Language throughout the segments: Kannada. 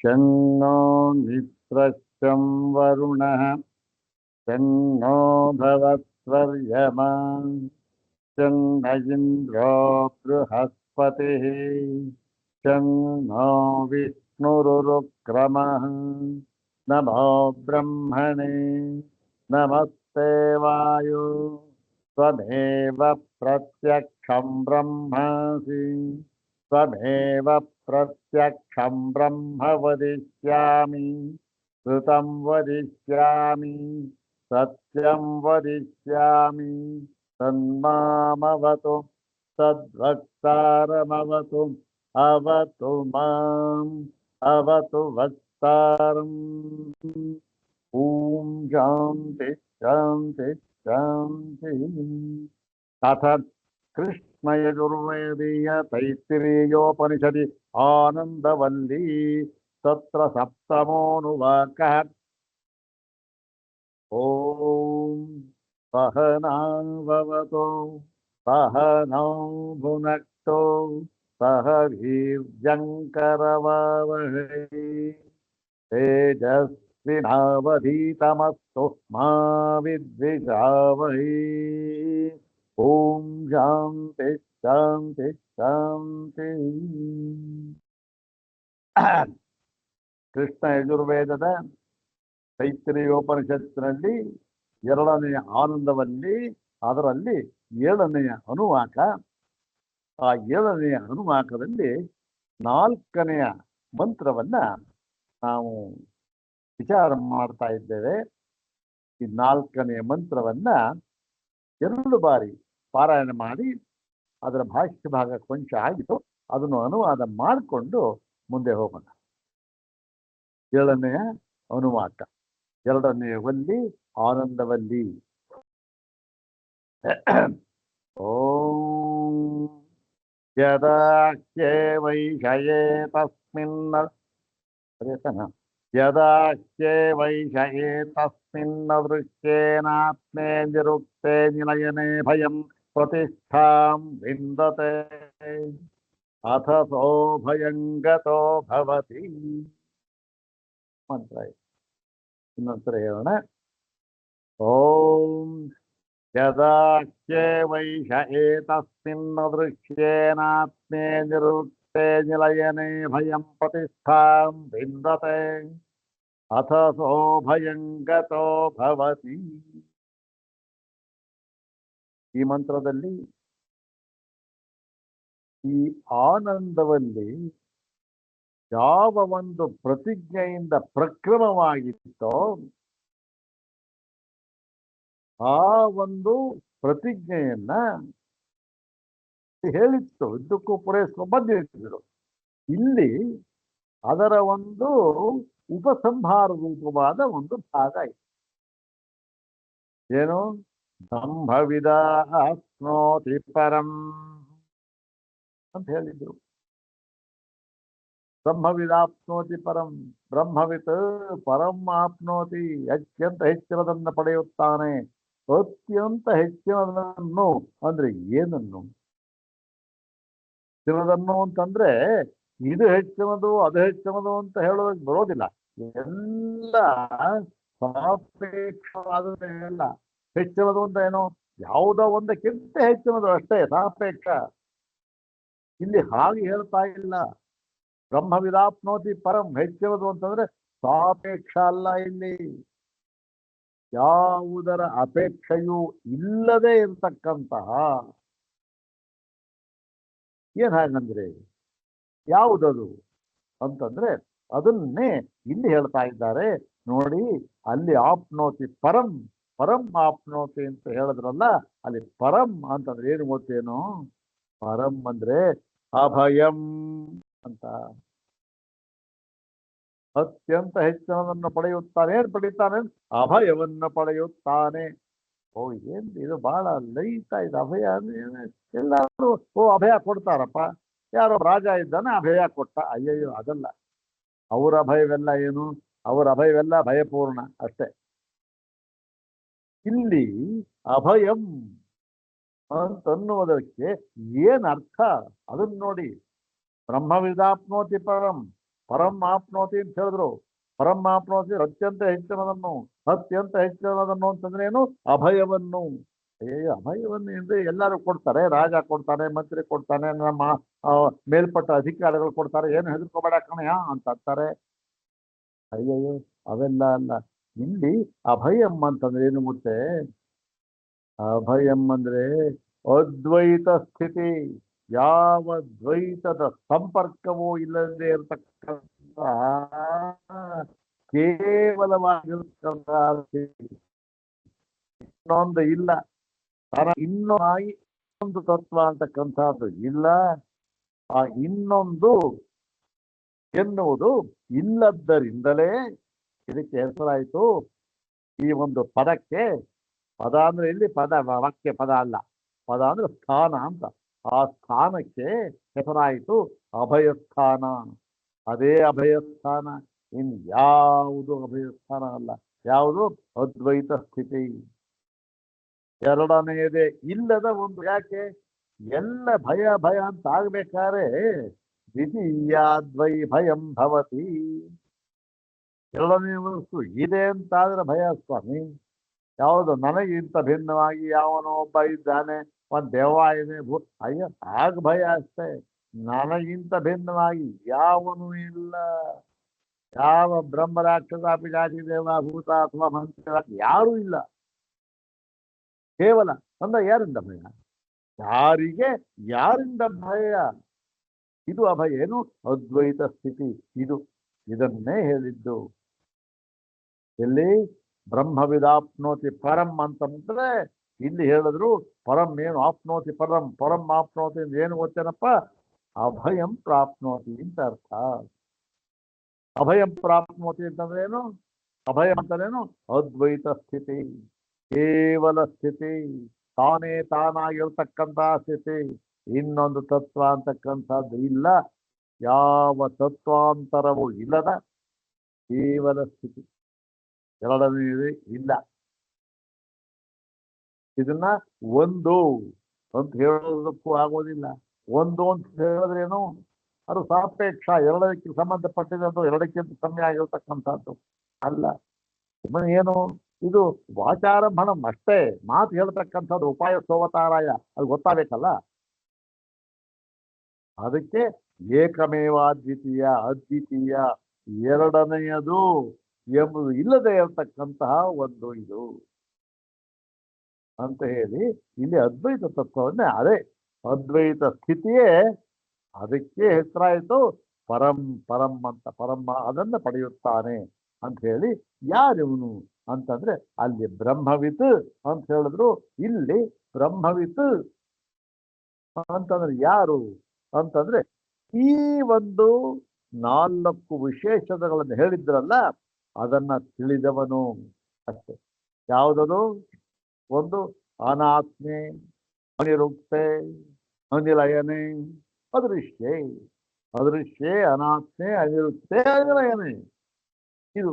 ಶನ್ನೋ ಮಿತ್ರಶ್ಚಂ ವರುಣಃ ಶನ್ನೋ ಭವತ್ವರ್ಯಮಾ ಶನ್ನ ಇಂದ್ರೋ ಬೃಹಸ್ಪತಿಃ ಶನ್ನೋ ವಿಷ್ಣುರುರುಕ್ರಮಃ ನಮೋ ಬ್ರಹ್ಮಣೇ ನಮಸ್ತೆ ವಾಯು ತ್ವಮೇವ ಪ್ರತ್ಯಕ್ಷಂ ಬ್ರಹ್ಮಾಸಿ ತ್ವಮೇವ ಪ್ರತ್ಯಕ್ಷಂ ಬ್ರಹ್ಮ ವದಿಷ್ಯಾಮಿ ಶ್ರುತಂ ವದಿಷ್ಯಾಮಿ ಸತ್ಯಂ ವದಿಷ್ಯಾಮಿ ತನ್ಮಾಮವತು ತದ್ವಕ್ತಾರಮವತು ಅವತು ಮಾಂ ಅವತು ವಕ್ತಾರಂ. ಓಂ ಶಾಂತಿ ಶಾಂತಿ ಶಾಂತಿ. ಅಥ ಕೃಷ್ಣಯಜುರ್ವೇದೀಯ ತೈತ್ತಿರೀಯೋಪನಿಷದಿ ಆನಂದವಲ್ಲೀ ತತ್ರ ಸಪ್ತಮೋನುವಾಕಃ. ಓಂ ಸಹನಾವವತು ಸಹನೌ ಭುನಕ್ತೋ ಸಹ ವೀರ್ಯಂಕರವಾವಹೈ ತೇಜಸ್ವಿನಾವಧೀತಮಸ್ತು ಮಾ ವಿದ್ವಿಷಾವಹೈ. ಓಂ ಶಾಂತಿ ಶಾಂತಿ ಶಾಂತಿ. ಕೃಷ್ಣ ಯಜುರ್ವೇದದ ತೈತ್ತಿರೀಯೋಪನಿಷತ್ತಿನಲ್ಲಿ 2ನೇ ಆನಂದವಲ್ಲಿ ಅದರಲ್ಲಿ 7ನೆಯ ಅನುವಾಕ. ಆ 7ನೆಯ ಅನುವಾಕದಲ್ಲಿ 4ನೆಯ ಮಂತ್ರವನ್ನ ನಾವು ವಿಚಾರ ಮಾಡ್ತಾ ಇದ್ದೇವೆ. ಈ 4ನೆಯ ಮಂತ್ರವನ್ನ 2 ಬಾರಿ ಪಾರಾಯಣ ಮಾಡಿ ಅದರ ಭಾಷ್ಯ ಭಾಗ ಕೊಂಚ ಆಗಿತ್ತು, ಅದನ್ನು ಅನುವಾದ ಮಾಡಿಕೊಂಡು ಮುಂದೆ ಹೋಗೋಣ. 7ನೆಯ ಅನುವಾಕ 2ನೇ ವಲ್ಲಿ ಆನಂದವಲ್ಲಿ. ಓಂ ಯದಾಖ್ಯೇ ವೈಷಯೇ ತಸ್ಮಿನ್ನ ಯದಾಖ್ಯೇ ವೈಷಯೇ ತಸ್ಮಿನ್ನ ದೃಶ್ಯೇನಾತ್ಮೇ ನಿರುಕ್ತೆ ನಿಲಯನೆ ಭಯಂ ಪ್ರತಿಷ್ಠಾಂ ವಿಂದತೆ ಅಥ ಸೋ ಭಯಂಗತೋ ಭವತಿ. ಮಂತ್ರ ಇನ್ನೊಂದ್ಸಲ ಹೇಳೋಣ. ಓಂ ಯದಾಖ್ಯೇ ವೈಷಯೇ ತಸ್ಮಿನ್ನ ದೃಶ್ಯೇನಾತ್ಮೇ ನಿರುಕ್ತೆ ನಿಲಯನೆ ಭಯಂ ಪ್ರತಿಷ್ಠಾಂ ವಿಂದತೆ ಅಥ ಸೋ ಭಯಂಗತೋ ಭವತಿ. ಈ ಮಂತ್ರದಲ್ಲಿ ಈ ಆನಂದದಲ್ಲಿ ಯಾವ ಒಂದು ಪ್ರತಿಜ್ಞೆಯಿಂದ ಪ್ರಕ್ರಮವಾಗಿತ್ತೋ ಆ ಒಂದು ಪ್ರತಿಜ್ಞೆಯನ್ನ ಹೇಳಿತ್ತು, ಇದಕ್ಕೂ ಪೂರೈಸ್ಕೊಂಡು ಬಂದಿರ್ತಿದ್ರು. ಇಲ್ಲಿ ಅದರ ಒಂದು ಉಪಸಂಹಾರ ರೂಪವಾದ ಒಂದು ಭಾಗ ಇದೆ. ಏನು? ಬ್ರಹ್ಮವಿದಾಪ್ನೋತಿ ಪರಂ ಅಂತ ಹೇಳಿದ್ರು. ಬ್ರಹ್ಮವಿದಾಪ್ನೋತಿ ಪರಂ, ಬ್ರಹ್ಮವಿತ್ ಪರಂ ಆಪ್ನೋತಿ, ಅತ್ಯಂತ ಹೆಚ್ಚಿನದನ್ನು ಪಡೆಯುತ್ತಾನೆ. ಅತ್ಯಂತ ಹೆಚ್ಚಿನದನ್ನು ಅಂದ್ರೆ ಏನನ್ನು? ಹೆಚ್ಚಿನದನ್ನು ಅಂತಂದ್ರೆ ಇದು ಹೆಚ್ಚಿನದು ಅದು ಹೆಚ್ಚಿನದು ಅಂತ ಹೇಳೋದಕ್ಕೆ ಬರೋದಿಲ್ಲ. ಎಲ್ಲ ಸಾಪೇಕ್ಷವಾದ ಎಲ್ಲ ಹೆಚ್ಚಿನದು ಅಂತ ಏನೋ ಯಾವುದೋ ಒಂದಕ್ಕಿಂತ ಹೆಚ್ಚಿನದು ಅಷ್ಟೇ ಸಾಪೇಕ್ಷ. ಇಲ್ಲಿ ಹಾಗೆ ಹೇಳ್ತಾ ಇಲ್ಲ. ಬ್ರಹ್ಮವಿದಾಪ್ನೋತಿ ಪರಂ ಹೆಚ್ಚಿನದು ಅಂತಂದ್ರೆ ಸಾಪೇಕ್ಷ ಅಲ್ಲ. ಇಲ್ಲಿ ಯಾವುದರ ಅಪೇಕ್ಷೆಯೂ ಇಲ್ಲದೆ ಇರತಕ್ಕಂತಹ. ಏನ್ ಹಾಗಂದ್ರೆ ಯಾವುದದು ಅಂತಂದ್ರೆ ಅದನ್ನೇ ಇಲ್ಲಿ ಹೇಳ್ತಾ ಇದ್ದಾರೆ ನೋಡಿ. ಅಲ್ಲಿ ಆಪ್ನೋತಿ ಪರಂ, ಪರಂ ಆಪ್ನೋತಿ ಅಂತ ಹೇಳಿದ್ರಲ್ಲ, ಅಲ್ಲಿ ಪರಂ ಅಂತಂದ್ರೆ ಏನು ಗೊತ್ತೇನು? ಪರಂ ಅಂದ್ರೆ ಅಭಯಂ ಅಂತ. ಅತ್ಯಂತ ಹೆಚ್ಚಿನದನ್ನು ಪಡೆಯುತ್ತಾನೆ. ಏನ್ ಪಡೆಯುತ್ತಾನೆ? ಅಭಯವನ್ನು ಪಡೆಯುತ್ತಾನೆ. ಓ ಏನ್ ಇದು ಬಹಳ ಲೈತಾ ಇದೆ. ಅಭಯ ಅಂದ್ರೆ ಎಲ್ಲಾರು ಅಭಯ ಕೊಡ್ತಾರಪ್ಪ. ಯಾರೋ ರಾಜ ಇದ್ದಾನೆ ಅಭಯ ಕೊಟ್ಟ. ಅಯ್ಯಯ್ಯೋ ಅದಲ್ಲ. ಅವರ ಅಭಯವೆಲ್ಲ ಏನು? ಅವರ ಅಭಯವೆಲ್ಲ ಭಯಪೂರ್ಣ ಅಷ್ಟೇ. ಇಲ್ಲಿ ಅಭಯಂ ಅಂತನ್ನುವುದಕ್ಕೆ ಏನ್ ಅರ್ಥ ಅದನ್ನ ನೋಡಿ. ಬ್ರಹ್ಮವಿದಾಪ್ನೋತಿ ಪರಂ, ಪರಂ ಆಪ್ನೋತಿ ಅಂತ ಹೇಳಿದ್ರು. ಪರಂ ಆಪ್ನೋತಿ ಅತ್ಯಂತ ಹೆಚ್ಚಿನದನ್ನು, ಅತ್ಯಂತ ಹೆಚ್ಚಿನದನ್ನು ಅಂತಂದ್ರೆ ಏನು? ಅಭಯವನ್ನು. ಅಭಯವನ್ನು ಅಂದ್ರೆ ಎಲ್ಲರೂ ಕೊಡ್ತಾರೆ, ರಾಜ ಕೊಡ್ತಾನೆ, ಮಂತ್ರಿ ಕೊಡ್ತಾನೆ, ನಮ್ಮ ಮೇಲ್ಪಟ್ಟ ಅಧಿಕಾರಿಗಳು ಕೊಡ್ತಾರೆ, ಏನು ಹೆದರ್ಕೋಬೇಡ ಕಣಯ್ಯ ಅಂತ ಅಂತಾರೆ. ಅಯ್ಯಯ್ಯೋ ಅವೆಲ್ಲ ಅಲ್ಲ. ಇಲ್ಲಿ ಅಭಯಂ ಅಂತಂದ್ರೆ ಏನು ಗೊತ್ತೇ? ಅಭಯಂ ಅಂದ್ರೆ ಅದ್ವೈತ ಸ್ಥಿತಿ. ಯಾವ ದ್ವೈತದ ಸಂಪರ್ಕವೂ ಇಲ್ಲದೆ ಇರತಕ್ಕಂಥ ಕೇವಲವಾಗಿರ್ತಕ್ಕಂತಹ ಸ್ಥಿತಿ. ಇನ್ನೊಂದು ಇಲ್ಲ, ಇನ್ನೊಂದು ತತ್ವ ಅಂತಕ್ಕಂಥದ್ದು ಇಲ್ಲ. ಆ ಇನ್ನೊಂದು ಎನ್ನುವುದು ಇಲ್ಲದ್ದರಿಂದಲೇ ಇದಕ್ಕೆ ಹೆಸರಾಯಿತು. ಈ ಒಂದು ಪದಕ್ಕೆ, ಪದ ಅಂದ್ರೆ ಇಲ್ಲಿ ಪದ ವಾಕ್ಯ ಪದ ಅಲ್ಲ, ಪದ ಅಂದ್ರೆ ಸ್ಥಾನ ಅಂತ. ಆ ಸ್ಥಾನಕ್ಕೆ ಹೆಸರಾಯಿತು ಅಭಯಸ್ಥಾನ. ಅದೇ ಅಭಯಸ್ಥಾನ, ಇನ್ಯಾವುದು ಅಭಯಸ್ಥಾನ ಅಲ್ಲ. ಯಾವುದು? ಅದ್ವೈತ ಸ್ಥಿತಿ. ಎರಡನೆಯದೇ ಇಲ್ಲದ ಒಂದು. ಯಾಕೆ? ಎಲ್ಲ ಭಯ ಭಯ ಅಂತ ಆಗ್ಬೇಕಾದ್ರೆ ದ್ವಿತೀಯಾದ್ವೈ ಭಯಂ ಭವತಿ. ಎರಡನೇ ವಸ್ತು ಇದೆ ಅಂತಾದ್ರೆ ಭಯ ಸ್ವಾಮಿ. ಯಾವುದು? ನನಗಿಂತ ಭಿನ್ನವಾಗಿ ಯಾವನೋ ಒಬ್ಬ ಇದ್ದಾನೆ, ಒಂದು ದೆವ್ವ ಇದೆ, ಅಯ್ಯೋ ಆಗ ಭಯ ಅಷ್ಟೇ. ನನಗಿಂತ ಭಿನ್ನವಾಗಿ ಯಾವನೂ ಇಲ್ಲ. ಯಾವ ಬ್ರಹ್ಮ ರಾಕ್ಷಸ ಪಿಶಾಚಿ ದೇವ ಭೂತ ಅಥವಾ ಮಂತ್ರ ಯಾರೂ ಇಲ್ಲ. ಕೇವಲ ಅಂದ್ರೆ ಯಾರಿಂದ ಭಯ? ಯಾರಿಗೆ ಯಾರಿಂದ ಭಯ? ಇದು ಅಭಯ. ಏನು? ಅದ್ವೈತ ಸ್ಥಿತಿ. ಇದನ್ನೇ ಹೇಳಿದ್ದು. ಎಲ್ಲಿ? ಬ್ರಹ್ಮವಿದಾಪ್ನೋತಿ ಪರಂ ಅಂತಂದ್ರೆ ಇಲ್ಲಿ ಹೇಳಿದ್ರು. ಪರಂ ಏನು? ಆಪ್ನೋತಿ ಪರಂ. ಪರಂ ಆಪ್ನೋತಿ ಅಂದ್ರೆ ಏನು ಗೊತ್ತೇನಪ್ಪ? ಅಭಯಂ ಪ್ರಾಪ್ನೋತಿ ಅಂತ ಅರ್ಥ. ಅಭಯಂ ಪ್ರಾಪ್ನೋತಿ ಅಂತಂದ್ರೆ ಏನು? ಅಭಯಂ ಅಂತಂದ್ರೇನು? ಅದ್ವೈತ ಸ್ಥಿತಿ, ಕೇವಲ ಸ್ಥಿತಿ, ತಾನೇ ತಾನಾಗಿರ್ತಕ್ಕಂತಹ ಸ್ಥಿತಿ. ಇನ್ನೊಂದು ತತ್ವ ಅಂತಕ್ಕಂಥದ್ದು ಇಲ್ಲ. ಯಾವ ತತ್ವಾಂತರವೂ ಇಲ್ಲದ ಕೇವಲ ಸ್ಥಿತಿ. ಎರಡನೇ ಇಲ್ಲ. ಇದನ್ನ ಒಂದು ಅಂತ ಹೇಳೋದಕ್ಕೂ ಆಗೋದಿಲ್ಲ. ಒಂದು ಅಂತ ಹೇಳಿದ್ರೇನು? ಅದು ಸಾಪೇಕ್ಷ, ಎರಡಕ್ಕೆ ಸಂಬಂಧಪಟ್ಟಿದ್ದು, ಎರಡಕ್ಕಿಂತ ಕಮ್ಮಿ ಆಗಿರ್ತಕ್ಕಂಥದ್ದು ಅಲ್ಲ. ಏನು? ಇದು ವಾಚಾರಂಭಣಂ ಅಷ್ಟೇ, ಮಾತು ಹೇಳ್ತಕ್ಕಂಥದ್ದು. ಉಪಾಯ ಸೋವತಾರಾಯ, ಅದು ಗೊತ್ತಾಗಬೇಕಲ್ಲ. ಅದಕ್ಕೆ ಏಕಮೇವ ಅದ್ವಿತೀಯ, ಅದ್ವಿತೀಯ ಎರಡನೆಯದು ಎಂಬುದು ಇಲ್ಲದೆ ಇರತಕ್ಕಂತಹ ಒಂದು ಇದು ಅಂತ ಹೇಳಿ ಇಲ್ಲಿ ಅದ್ವೈತ ತತ್ವವನ್ನೇ, ಅದೇ ಅದ್ವೈತ ಸ್ಥಿತಿಯೇ ಅದಕ್ಕೆ ಹೆಸರಾಯಿತು ಪರಂ. ಪರಂ ಅಂತ, ಪರಮ ಅದನ್ನ ಪಡೆಯುತ್ತಾನೆ ಅಂತ ಹೇಳಿ. ಯಾರಿವನು ಅಂತಂದ್ರೆ ಅಲ್ಲಿ ಬ್ರಹ್ಮವಿತ್ ಅಂತ ಹೇಳಿದ್ರು. ಇಲ್ಲಿ ಬ್ರಹ್ಮವಿತ್ ಅಂತಂದ್ರೆ ಯಾರು ಅಂತಂದ್ರೆ ಈ ಒಂದು 4 ವಿಶೇಷತೆಗಳನ್ನು ಹೇಳಿದ್ರಲ್ಲ, ಅದನ್ನ ತಿಳಿದವನು ಅಷ್ಟೆ. ಯಾವುದದು? ಒಂದು ಅನಾತ್ಮೆ, ಅನಿರುಕ್ತೆ, ಅನಿಲಯನೆ, ಅದೃಶ್ಯೆ. ಅದೃಶ್ಯೆ, ಅನಾತ್ಮೆ, ಅನಿರುಕ್ತೆ, ಅನಿಲಯನೆ. ಇದು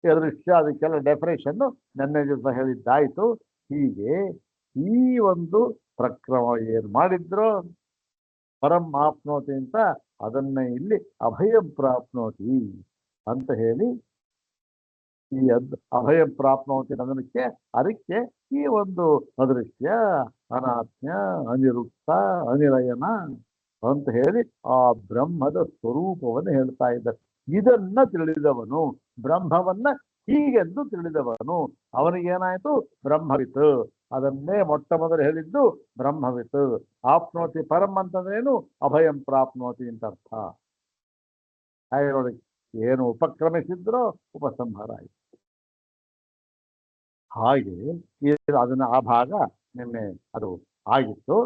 ಅದೃಶ್ಯ. ಅದಕ್ಕೆಲ್ಲ ಡೆಫಿನೇಷನ್ ನೆನ್ನೆ ದಿವಸ ಹೇಳಿದ್ದಾಯ್ತು. ಹೀಗೆ ಈ ಒಂದು ಪ್ರಕ್ರಮ ಏನು ಮಾಡಿದ್ರು ಪರಂ ಆಪ್ನೋತಿ ಅಂತ, ಅದನ್ನ ಇಲ್ಲಿ ಅಭಯಂ ಪ್ರಾಪ್ನೋತಿ ಅಂತ ಹೇಳಿ ಈ ಅಭಯಂ ಪ್ರಾಪ್ನೋತಿ ಅನ್ನೋದಕ್ಕೆ ಅದಕ್ಕೆ ಈ ಒಂದು ಅದೃಶ್ಯ, ಅನಾತ್ಮ್ಯ, ಅನಿರುಕ್ತ, ಅನಿಲಯನ ಅಂತ ಹೇಳಿ ಆ ಬ್ರಹ್ಮದ ಸ್ವರೂಪವನ್ನು ಹೇಳ್ತಾ ಇದ್ದಾರೆ. ಇದನ್ನ ತಿಳಿದವನು, ಬ್ರಹ್ಮವನ್ನ ಹೀಗೆಂದು ತಿಳಿದವನು, ಅವನಿಗೇನಾಯ್ತು? ಬ್ರಹ್ಮವಿತ್. ಅದನ್ನೇ ಮೊಟ್ಟ ಮೊದಲು ಹೇಳಿದ್ದು ಬ್ರಹ್ಮವಿತ್. ಆಪ್ನೋತಿ ಪರಂ ಅಂತಂದ್ರೇನು? ಅಭಯಂ ಪ್ರಾಪ್ನೋತಿ ಅಂತ ಅರ್ಥ. ಹಾಗೆ ನೋಡಿ, ಏನು ಉಪಕ್ರಮಿಸಿದ್ರೋ ಉಪಸಂಹಾರ ಆಯಿತು. ಹಾಗೆ ಅದನ್ನ ಆ ಭಾಗ ನಿನ್ನೆ ಅದು ಆಗಿತ್ತು.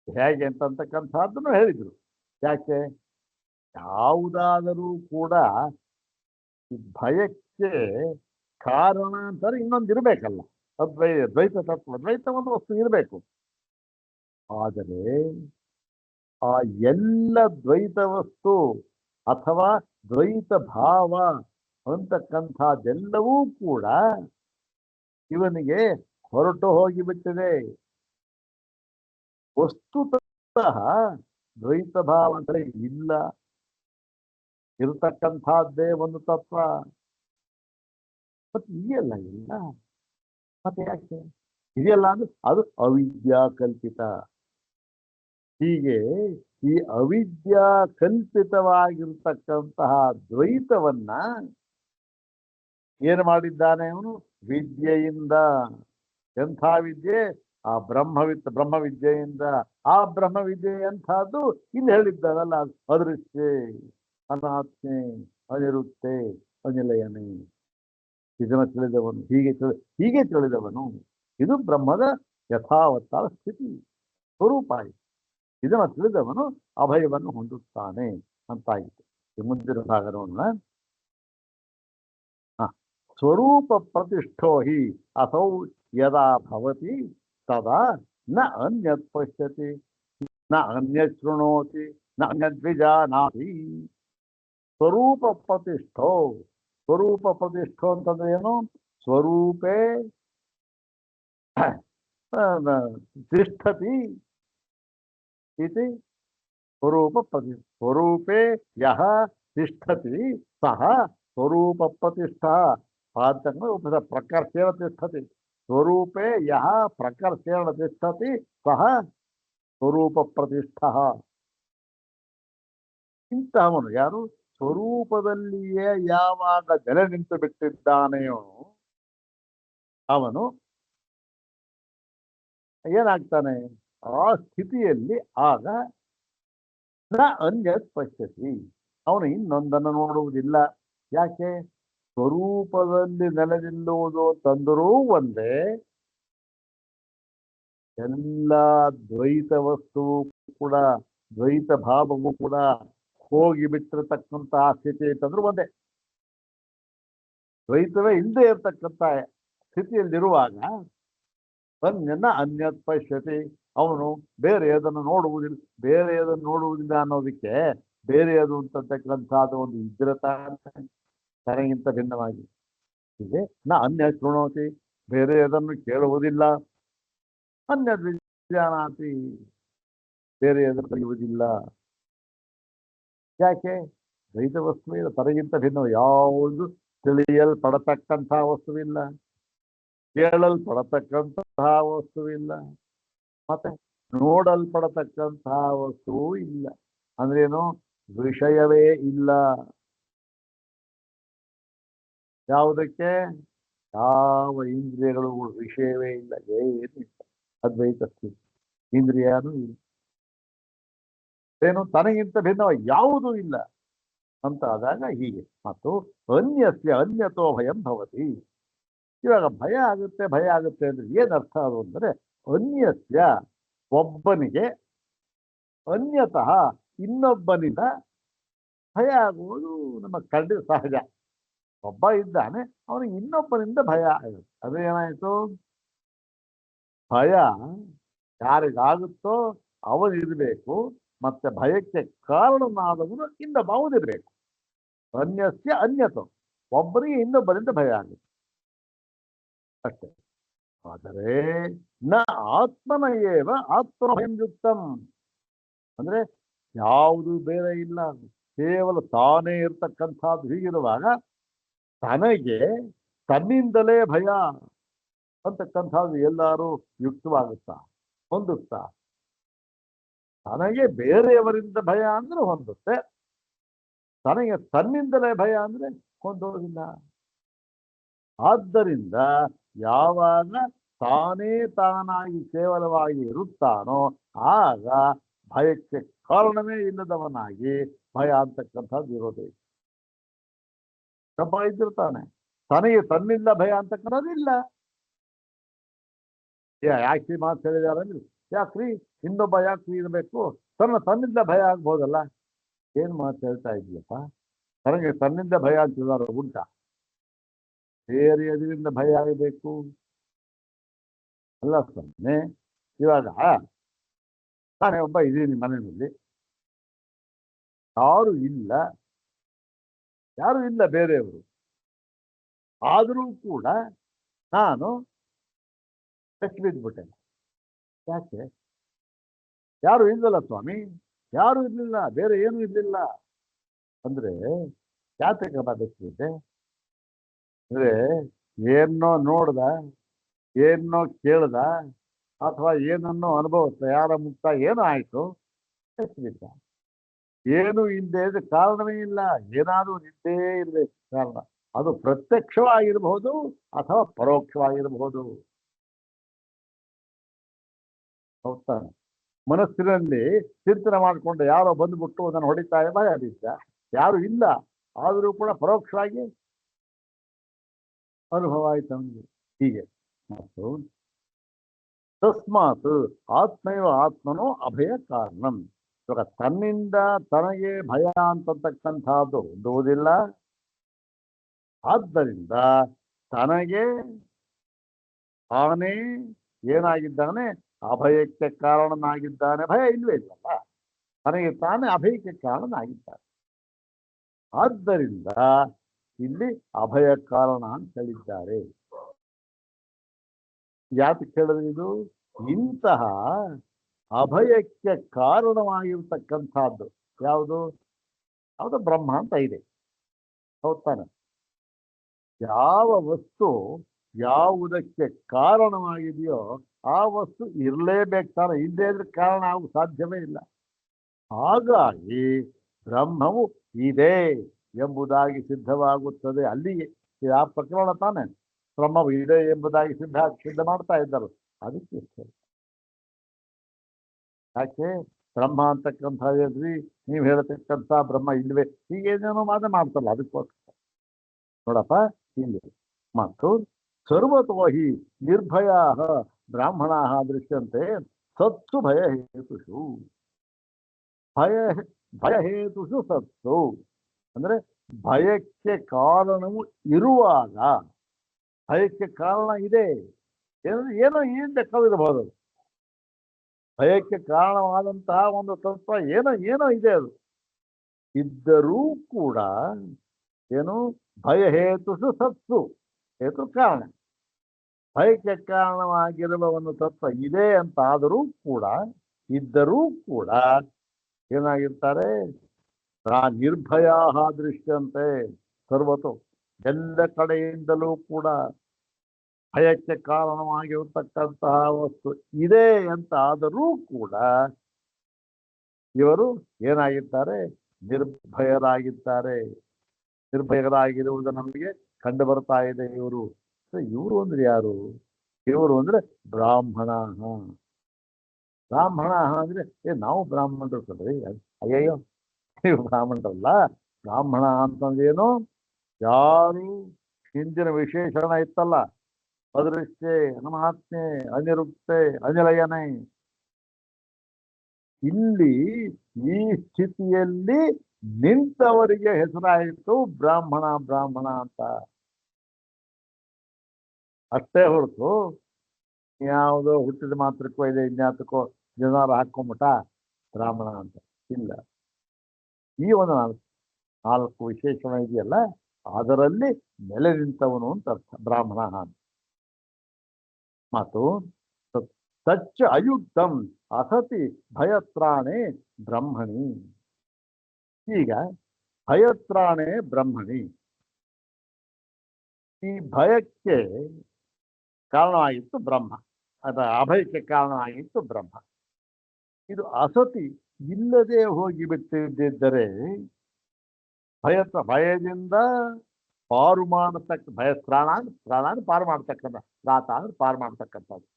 ಹೇಗೆ ಅಂತಕ್ಕಂಥದ್ದನ್ನು ಹೇಳಿದ್ರು. ಯಾಕೆ? ಯಾವುದಾದರೂ ಕೂಡ ಭಯಕ್ಕೆ ಕಾರಣ ಅಂತಾರೆ ಇನ್ನೊಂದು ಇರಬೇಕಲ್ಲ. ದ್ವೈತ ತತ್ವ, ದ್ವೈತ ಒಂದು ವಸ್ತು ಇರಬೇಕು. ಆದರೆ ಆ ಎಲ್ಲ ದ್ವೈತ ವಸ್ತು ಅಥವಾ ದ್ವೈತ ಭಾವ ಅಂತಕ್ಕಂಥದ್ದೆಲ್ಲವೂ ಕೂಡ ಇವನಿಗೆ ಹೊರಟು ಹೋಗಿಬಿಟ್ಟಿದೆ. ವಸ್ತುತಃ ದ್ವೈತ ಭಾವಗಳೇ ಇಲ್ಲ, ಇರತಕ್ಕಂಥದ್ದೇ ಒಂದು ತತ್ವ. ಮತ್ತೆ ಇದೆಯಲ್ಲ ಇಲ್ಲ, ಮತ್ತೆ ಯಾಕೆ ಇದೆಯಲ್ಲ ಅಂದ್ರೆ ಅದು ಅವಿದ್ಯಾ ಕಲ್ಪಿತ. ಹೀಗೆ ಈ ಅವಿದ್ಯಾ ಕಲ್ಪಿತವಾಗಿರ್ತಕ್ಕಂತಹ ದ್ವೈತವನ್ನ ಏನು ಮಾಡಿದ್ದಾನೆ ಅವನು? ವಿದ್ಯೆಯಿಂದ. ಎಂಥ ವಿದ್ಯೆ? ಆ ಬ್ರಹ್ಮವಿದ್ಯೆಯಿಂದ. ಆ ಬ್ರಹ್ಮವಿದ್ಯೆ ಎಂಥದ್ದು? ಇಲ್ಲಿ ಹೇಳಿದ್ದಾರಲ್ಲ, ಅದೃಶ್ಯೆ ಅನಾತ್ಮೆ ಅನಿರುದ್ಧೆ ಅನಿಲಯನೆ. ಇದನ್ನು ತಿಳಿದವನು, ಹೀಗೆ ತಿಳಿದವನು. ಇದು ಬ್ರಹ್ಮದ ಯಥಾವತ್ತಾದ ಸ್ಥಿತಿ ಸ್ವರೂಪ. ಇದನ್ನು ತಿಳಿದವನು ಅಭಯವನ್ನು ಹೊಂದುತ್ತಾನೆ ಅಂತಾಯಿತು. ಮುಂದಿನ ಭಾಗ ನೋಡೋಣ. ಸ್ವರೂಪ ಪ್ರತಿಷ್ಠೋ ಹಿ ಅಸೌ ಯದಾ ಭವತಿ ತದಾ ನ ಅನ್ಯತ್ ಪಶ್ಯತಿ ನ ಅನ್ಯತ್ ಶೃಣೋತಿ ನ ಅನ್ಯತ್ ವಿಜಾನಾತಿ. ಸ್ವರೂಪ ಪ್ರತಿಷ್ಠೋ. ಸ್ವರೂಪ ಪ್ರತಿಷ್ಠೋ ಅಂತಂದ್ರೆ ಏನು? ಸ್ವರೂಪೇ ತಿಷ್ಠತಿ ಇತಿ ಸ್ವರೂಪ ಸ್ವರೂಪೇ ಯಹ ತಿಷ್ಠತಿ ಸಹ ಸ್ವರೂಪ ಪ್ರತಿಷ್ಠಾ. ಪ್ರಕರ್ಷೇಣ ತಿಷ್ಠತಿ. ಸ್ವರೂಪೇ ಯಹ ಪ್ರಕರ್ಷೇಣ ತಿಷ್ಠತಿ ಸಹ ಸ್ವರೂಪ ಪ್ರತಿಷ್ಠ. ಇಂತಹವನು ಯಾರು? ಸ್ವರೂಪದಲ್ಲಿಯೇ ಯಾವಾಗ ನೆಲೆ ನಿಂತು ಬಿಟ್ಟಿದ್ದಾನೆಯೋ ಅವನು ಏನಾಗ್ತಾನೆ? ಆ ಸ್ಥಿತಿಯಲ್ಲಿ ಆಗ ನ ಅನ್ಯತ್ ಪಶ್ಯತಿ, ಅವನು ಇನ್ನೊಂದನ್ನು ನೋಡುವುದಿಲ್ಲ. ಯಾಕೆ? ಸ್ವರೂಪದಲ್ಲಿ ನೆಲೆ ನಿಲ್ಲುವುದು ತಂದರೂ ಒಂದೇ, ಎಲ್ಲ ದ್ವೈತ ವಸ್ತುವು ಕೂಡ, ದ್ವೈತ ಭಾವವು ಕೂಡ ಹೋಗಿಬಿಟ್ಟಿರತಕ್ಕಂತಹ ಸ್ಥಿತಿ ಅಂತಂದ್ರೂ ಒಂದೇ. ದ್ವೈತವೇ ಇಲ್ಲದೆ ಇರತಕ್ಕಂಥ ಸ್ಥಿತಿಯಲ್ಲಿರುವಾಗ ಅನ್ಯನ ಅನ್ಯತ್ ಪಶ್ಯತಿ, ಅವನು ಬೇರೆ ಅದನ್ನು ನೋಡುವುದಿಲ್ಲ. ಬೇರೆ ಅದನ್ನು ನೋಡುವುದಿಲ್ಲ ಅನ್ನೋದಕ್ಕೆ ಬೇರೆ ಅದು ಅಂತಕ್ಕಂಥದ್ದು ಒಂದು ಇದ್ರತ ತನಗಿಂತ ಭಿನ್ನವಾಗಿ ಇದೆ. ನ ಅನ್ಯ ಶೃಣೋತಿ, ಬೇರೆ ಅದನ್ನು ಕೇಳುವುದಿಲ್ಲ. ಅನ್ಯ ವಿಜ್ಞಾನಾತಿ, ಬೇರೆ ಅದನ್ನು ಕಲಿಯುವುದಿಲ್ಲ. ಯಾಕೆ? ದ್ವೈತ ವಸ್ತುವಿನ ತನಗಿಂತ ಭಿನ್ನ ಯಾವುದು ತಿಳಿಯಲ್ಪಡತಕ್ಕಂತಹ ವಸ್ತುವಿಲ್ಲ, ಕೇಳಲ್ಪಡತಕ್ಕಂತಹ ವಸ್ತುವಿಲ್ಲ, ಮತ್ತೆ ನೋಡಲ್ಪಡತಕ್ಕಂತಹ ವಸ್ತುವೂ ಇಲ್ಲ. ಅಂದ್ರೇನು? ವಿಷಯವೇ ಇಲ್ಲ. ಯಾವುದಕ್ಕೆ? ಯಾವ ಇಂದ್ರಿಯಗಳು ವಿಷಯವೇ ಇಲ್ಲ, ಏನಿಲ್ಲ. ಅದ್ವೈತ ಸ್ಥಿತಿ. ಇಂದ್ರಿಯನೂ ಇಲ್ಲ, ಏನು ತನಗಿಂತ ಭಿನ್ನವಾಗಿ ಯಾವುದೂ ಇಲ್ಲ ಅಂತ ಆದಾಗ ಹೀಗೆ. ಮತ್ತು ಅನ್ಯಸ್ಯ ಅನ್ಯತೋ ಭಯಂ ಭವತಿ. ಇವಾಗ ಭಯ ಆಗುತ್ತೆ ಅಂದ್ರೆ ಏನರ್ಥ ಅದು ಅಂದರೆ, ಅನ್ಯಸ್ಯ ಒಬ್ಬನಿಗೆ ಅನ್ಯತಃ ಇನ್ನೊಬ್ಬನಿಂದ ಭಯ ಆಗುವುದು ನಮ್ಮ ಖಂಡಿತ ಸಹಜ. ಒಬ್ಬ ಇದ್ದಾನೆ, ಅವನಿಗೆ ಇನ್ನೊಬ್ಬನಿಂದ ಭಯ ಆಗುತ್ತೆ. ಅದೇನಾಯಿತು? ಭಯ ಯಾರಿಗಾಗುತ್ತೋ ಅವನಿರಬೇಕು, ಮತ್ತೆ ಭಯಕ್ಕೆ ಕಾರಣನಾದವನು ಇನ್ನೊಬ್ಬನಿರಬೇಕು. ಅನ್ಯಸ್ಯ ಅನ್ಯತೋ, ಒಬ್ಬರಿಗೆ ಇನ್ನೊಬ್ಬರಿಂದ ಭಯ ಆಗುತ್ತೆ ಅಷ್ಟೇ. ಆದರೆ ನ ಆತ್ಮನ ಏವ ಆತ್ಮಭಯಂಯುಕ್ತಂ ಅಂದ್ರೆ ಯಾವುದು ಬೇರೆ ಇಲ್ಲ, ಕೇವಲ ತಾನೇ ಇರ್ತಕ್ಕಂಥದ್ದು. ಹೀಗಿರುವಾಗ ತನಗೆ ತನ್ನಿಂದಲೇ ಭಯ ಅಂತಕ್ಕಂಥದ್ದು ಎಲ್ಲರೂ ಯುಕ್ತವಾಗುತ್ತಾ, ಹೊಂದುತ್ತಾ? ತನಗೆ ಬೇರೆಯವರಿಂದ ಭಯ ಅಂದ್ರೆ ಹೊಂದುತ್ತೆ, ತನಗೆ ತನ್ನಿಂದಲೇ ಭಯ ಅಂದ್ರೆ ಹೊಂದೋದಿಲ್ಲ. ಆದ್ದರಿಂದ ಯಾವಾಗ ತಾನೇ ತಾನಾಗಿ ಕೇವಲವಾಗಿ ಇರುತ್ತಾನೋ ಆಗ ಭಯಕ್ಕೆ ಕಾರಣವೇ ಇಲ್ಲದವನಾಗಿ ಭಯ ಅಂತಕ್ಕಂಥದ್ದು ಇರೋದೇ. ಒಬ್ಬ ಇದ್ದಿರ್ತಾನೆ, ತನಗೆ ತನ್ನಿಂದ ಭಯ ಅಂತಕ್ಕಂಥದ್ದಿಲ್ಲ. ಯಾಕೆ ಮಾತು ಹೇಳಿದಾರಂದ್ರೆ, ಯಾಕ್ರಿ ಇನ್ನೊಬ್ಬ ಯಾಕೆ ಇರಬೇಕು, ತನ್ನಿಂದ ಭಯ ಆಗ್ಬೋದಲ್ಲ. ಏನ್ ಮಾತು ಹೇಳ್ತಾ ಇದೆಯಪ್ಪ? ತನಗೆ ತನ್ನಿಂದ ಭಯ ಅಂತಿದಾರ ಉಂಟ, ಬೇರೆ ಎದುರಿಂದ ಭಯ ಆಗಬೇಕು ಅಲ್ಲ ಸ್ವಾಮಿ. ಇವಾಗ ನಾನೇ ಒಬ್ಬ ಇದ್ದೀನಿ ಮನೆಯಲ್ಲಿ, ಯಾರು ಇಲ್ಲ ಬೇರೆಯವರು, ಆದರೂ ಕೂಡ ನಾನು ಬಿದ್ದುಬಿಟ್ಟೆ. ಯಾಕೆ? ಯಾರು ಇಲ್ಲಲ್ಲ ಸ್ವಾಮಿ, ಯಾರು ಇರ್ಲಿಲ್ಲ, ಬೇರೆ ಏನು ಇರ್ಲಿಲ್ಲ. ಅಂದ್ರೆ ಯಾತಕ ಬದುಕಿದೆ ಅಂದ್ರೆ ಏನೋ ನೋಡ್ದ, ಏನೋ ಕೇಳ್ದ, ಅಥವಾ ಏನನ್ನೋ ಅನುಭವಿಸ್ದ, ಯಾರ ಮುಕ್ತ ಏನೋ ಆಯ್ತು, ಹೆಸರಿದ್ದ. ಏನು ಇಲ್ಲದೆ ಇದ್ರೆ ಕಾರಣವೇ ಇಲ್ಲ. ಏನಾದ್ರೂ ಇದ್ದೇ ಇರ್ಬೇಕು ಕಾರಣ. ಅದು ಪ್ರತ್ಯಕ್ಷವಾಗಿರಬಹುದು ಅಥವಾ ಪರೋಕ್ಷವಾಗಿರಬಹುದು. ಹೌದಾ? ಮನಸ್ಸಿನಲ್ಲಿ ಚಿಂತನೆ ಮಾಡಿಕೊಂಡು ಯಾರೋ ಬಂದ್ಬಿಟ್ಟು ನಾನು ಹೊಡಿತಾ ಭಯ ಬೀಸ, ಯಾರು ಇಲ್ಲ ಆದರೂ ಕೂಡ ಪರೋಕ್ಷವಾಗಿ ಅನುಭವ ಆಯ್ತು ಅವನಿಗೆ. ಹೀಗೆ ಮತ್ತು ತಸ್ಮಾತ್ ಆತ್ಮೈವ ಆತ್ಮನೋ ಅಭಯ ಕಾರಣಂ. ಇವಾಗ ತನ್ನಿಂದ ತನಗೆ ಭಯ ಅಂತಕ್ಕಂಥದ್ದು ಇರುವುದಿಲ್ಲ. ಆದ್ದರಿಂದ ತನಗೆ ತಾನೇ ಏನಾಗಿದ್ದಾನೆ, ಅಭಯಕ್ಕೆ ಕಾರಣನಾಗಿದ್ದಾನೆ. ಭಯ ಇಲ್ವೇ ಇಲ್ಲಲ್ಲ, ತನಗೆ ತಾನೇ ಅಭಯಕ್ಕೆ ಕಾರಣನಾಗಿದ್ದಾನೆ. ಆದ್ದರಿಂದ ಇಲ್ಲಿ ಅಭಯ ಕಾರಣ ಅಂತ ಹೇಳಿದ್ದಾರೆ. ಯಾತಕ್ಕೆ ಹೇಳಿದ್ರೆ ಇದು ಇಂತಹ ಅಭಯಕ್ಕೆ ಕಾರಣವಾಗಿರ್ತಕ್ಕಂಥದ್ದು ಯಾವುದು? ಯಾವುದು? ಬ್ರಹ್ಮ ಅಂತ ಇದೆ. ಹೌದಾನೆ? ಯಾವ ವಸ್ತು ಯಾವುದಕ್ಕೆ ಕಾರಣವಾಗಿದೆಯೋ ಆ ವಸ್ತು ಇರಲೇಬೇಕು ತಾನೆ, ಇಲ್ಲದೇ ಇದ್ರೆ ಕಾರಣ ಆಗ ಸಾಧ್ಯವೇ ಇಲ್ಲ. ಹಾಗಾಗಿ ಬ್ರಹ್ಮವು ಇದೆ ಎಂಬುದಾಗಿ ಸಿದ್ಧವಾಗುತ್ತದೆ ಅಲ್ಲಿಗೆ. ಆ ಪ್ರಕರಣ ತಾನೆ ಬ್ರಹ್ಮವು ಇದೆ ಎಂಬುದಾಗಿ ಸಿದ್ಧ ಮಾಡ್ತಾ ಇದ್ದರು. ಅದಕ್ಕೆ ಯಾಕೆ ಬ್ರಹ್ಮ ಅಂತಕ್ಕಂಥ ಹೇಳಿದ್ರಿ, ನೀವು ಹೇಳತಕ್ಕಂಥ ಬ್ರಹ್ಮ ಇಲ್ವೇ, ಹೀಗೇನೇನೋ ವಾದ ಮಾಡ್ತಲ್ಲ, ಅದಕ್ಕೋಸ್ಕರ ನೋಡಪ್ಪ ಇಲ್ಲಿ. ಮತ್ತು ಸರ್ವತೋ ಹಿ ನಿರ್ಭಯ ಬ್ರಾಹ್ಮಣ ದೃಶ್ಯಂತೆ ಸತ್ಸು ಭಯ ಹೇತುಷು. ಭಯ ಹೇತುಷು ಸತ್ಸು ಅಂದ್ರೆ ಭಯಕ್ಕೆ ಕಾರಣವು ಇರುವಾಗ, ಭಯಕ್ಕೆ ಕಾರಣ ಇದೆ, ಏನೋ ಏನ್ ಬೇಕಾಗಿರಬಹುದು. ಭಯಕ್ಕೆ ಕಾರಣವಾದಂತಹ ಒಂದು ತತ್ವ ಏನೋ ಇದೆ. ಅದು ಇದ್ದರೂ ಕೂಡ ಏನು ಭಯ ಹೇತುಷು ಸತ್ಸು, ಹೇತು ಕಾರಣ. ಭಯಕ್ಕೆ ಕಾರಣವಾಗಿರುವ ಒಂದು ತತ್ವ ಇದೆ ಅಂತ ಆದರೂ ಕೂಡ, ಇದ್ದರೂ ಕೂಡ ಏನಾಗಿರ್ತಾರೆ, ನಿರ್ಭಯ ದೃಶ್ಯಂತೆ ಸರ್ವತು, ಎಲ್ಲ ಕಡೆಯಿಂದಲೂ ಕೂಡ ಭಯಕ್ಕೆ ಕಾರಣವಾಗಿರತಕ್ಕಂತಹ ವಸ್ತು ಇದೆ ಅಂತ ಆದರೂ ಕೂಡ ಇವರು ಏನಾಗಿದ್ದಾರೆ, ನಿರ್ಭಯರಾಗಿದ್ದಾರೆ. ನಿರ್ಭಯರಾಗಿರುವುದು ನಮಗೆ ಕಂಡು ಬರ್ತಾ ಇದೆ. ಇವರು ಅಂದ್ರೆ ಯಾರು? ಇವರು ಅಂದ್ರೆ ಬ್ರಾಹ್ಮಣ. ಬ್ರಾಹ್ಮಣ ಅಂದ್ರೆ ನಾವು ಬ್ರಾಹ್ಮಣರು ಕಣ್ರಿ, ಅಯ್ಯಯ್ಯೋ ನೀವು ಬ್ರಾಹ್ಮಣರಲ್ಲ. ಬ್ರಾಹ್ಮಣ ಅಂತಂದೇನು, ಯಾರು ಹಿಂದಿನ ವಿಶೇಷಣ ಇತ್ತಲ್ಲ, ಅದೃಷ್ಟೇ ಅನಮಾತ್ಮೆ ಅನಿರುಕ್ತೆ ಅನಿಲಯನೇ, ಇಲ್ಲಿ ಈ ಸ್ಥಿತಿಯಲ್ಲಿ ನಿಂತವರಿಗೆ ಹೆಸರಾಯಿತು ಬ್ರಾಹ್ಮಣ ಅಂತ. ಅಷ್ಟೇ ಹೊರತು ಯಾವುದೋ ಹುಟ್ಟಿದ ಮಾತ್ರಕ್ಕೋ ಇದೆ ಇನ್ಯಾತಕ್ಕೋ ಜನರು ಹಾಕೊಂಬಿಟ್ಟ ಬ್ರಾಹ್ಮಣ ಅಂತ ಇಲ್ಲ. ಈ ಒಂದು ನಾಲ್ಕು ವಿಶೇಷಣ ಇದೆಯಲ್ಲ, ಅದರಲ್ಲಿ ನೆಲೆ ನಿಂತವನು ಅಂತ ಅರ್ಥ ಬ್ರಾಹ್ಮಣ ಅಂತ. ಮತ್ತು ತಚ್ಚ ಅಯುಕ್ತಂ ಅಸತಿ ಭಯತ್ರಾಣೆ ಬ್ರಹ್ಮಣಿ. ಈಗ ಭಯತ್ರಾಣೆ ಬ್ರಹ್ಮಣಿ, ಈ ಭಯಕ್ಕೆ ಕಾರಣವಾಗಿತ್ತು ಬ್ರಹ್ಮ, ಅಥವಾ ಅಭಯಕ್ಕೆ ಕಾರಣವಾಗಿತ್ತು ಬ್ರಹ್ಮ. ಇದು ಅಸತಿ ಇಲ್ಲದೆ ಹೋಗಿಬಿಟ್ಟಿದ್ದರೆ ಭಯದಿಂದ ಪಾರು ಮಾಡತಕ್ಕ, ಭಯತ್ರಾಣ ಪಾರು ಮಾಡ್ತಕ್ಕಂಥ, ತ್ರಾತ ಅಂದ್ರೆ ಪಾರು ಮಾಡ್ತಕ್ಕಂಥದ್ದು,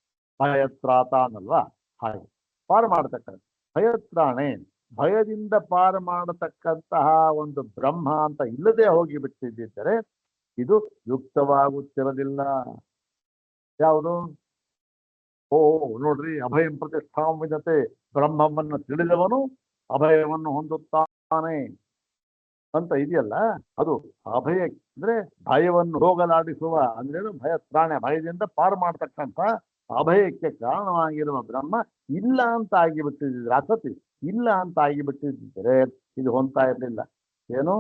ಭಯತ್ರಾತ ಅನ್ನಲ್ವಾ, ಹಾಗೆ ಪಾರು ಮಾಡ್ತಕ್ಕಂಥ ಭಯತ್ರಾಣೆ, ಭಯದಿಂದ ಪಾರು ಮಾಡತಕ್ಕಂತಹ ಒಂದು ಬ್ರಹ್ಮ ಅಂತ ಇಲ್ಲದೆ ಹೋಗಿಬಿಟ್ಟಿದ್ದರೆ ಇದು ಯುಕ್ತವಾಗುತ್ತಿರಲಿಲ್ಲ. ಯಾವುದು? ನೋಡ್ರಿ, ಅಭಯಂ ಪ್ರತಿಷ್ಠಾಂ ವಿದತೆ, ಬ್ರಹ್ಮವನ್ನು ತಿಳಿದವನು ಅಭಯವನ್ನು ಹೊಂದುತ್ತಾನೆ ಅಂತ ಇದೆಯಲ್ಲ, ಅದು ಅಭಯ ಅಂದ್ರೆ ಭಯವನ್ನು ಹೋಗಲಾಡಿಸುವ ಅಂದ್ರೇನು, ಭಯತ್ರಾಣೆ, ಭಯದಿಂದ ಪಾರು ಮಾಡ್ತಕ್ಕಂಥ ಅಭಯಕ್ಕೆ ಕಾರಣವಾಗಿರುವ ಬ್ರಹ್ಮ ಇಲ್ಲ ಅಂತ ಆಗಿಬಿಟ್ಟಿದ್ರೆ, ಅಸತಿ ಇಲ್ಲ ಅಂತ ಆಗಿಬಿಟ್ಟಿದ್ದರೆ ಇದು ಹೊಂದ್ತಾ ಇರಲಿಲ್ಲ. ಏನು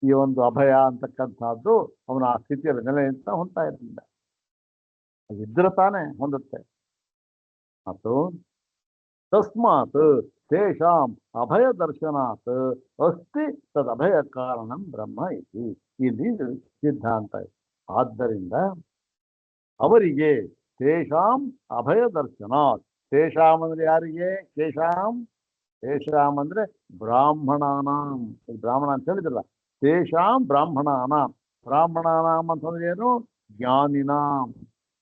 ಈ ಒಂದು ಅಭಯ ಅಂತಕ್ಕಂಥದ್ದು ಅವನ ಆ ಸ್ಥಿತಿಯಲ್ಲಿ ನೆಲೆ ಅಂತ ಹೊಂದ್ತಾ ಇರಲಿಲ್ಲ. ಅದಿದ್ರೆ ತಾನೇ ಹೊಂದುತ್ತೆ. ಮತ್ತು ತಸ್ಮಾತ್ ತೇಷಾಂ ಅಭಯ ದರ್ಶನಾತ್ ಅಸ್ತಿ ತದಭಯ ಕಾರಣಂ ಬ್ರಹ್ಮ ಇತಿ. ಇಲ್ಲಿ ಸಿದ್ಧಾಂತ. ಆದ್ದರಿಂದ ಅವರಿಗೆ ತೇಷಾಂ ಅಭಯ ದರ್ಶನಾತ್, ತೇಷಾಂ ಅಂದ್ರೆ ಯಾರಿಗೆ? ಕೇಶಾಂ. ತೇಷಾಂ ಅಂದ್ರೆ ಬ್ರಾಹ್ಮಣಾನಾಂ. ಬ್ರಾಹ್ಮಣ ಅಂತ ಹೇಳಿದ್ರಲ್ಲ, ತೇಷಾಂ ಬ್ರಾಹ್ಮಣಾನಾಂ. ಬ್ರಾಹ್ಮಣಾನಾಂ ಅಂತಂದ್ರೆ ಏನು? ಜ್ಞಾನಿನಾಂ.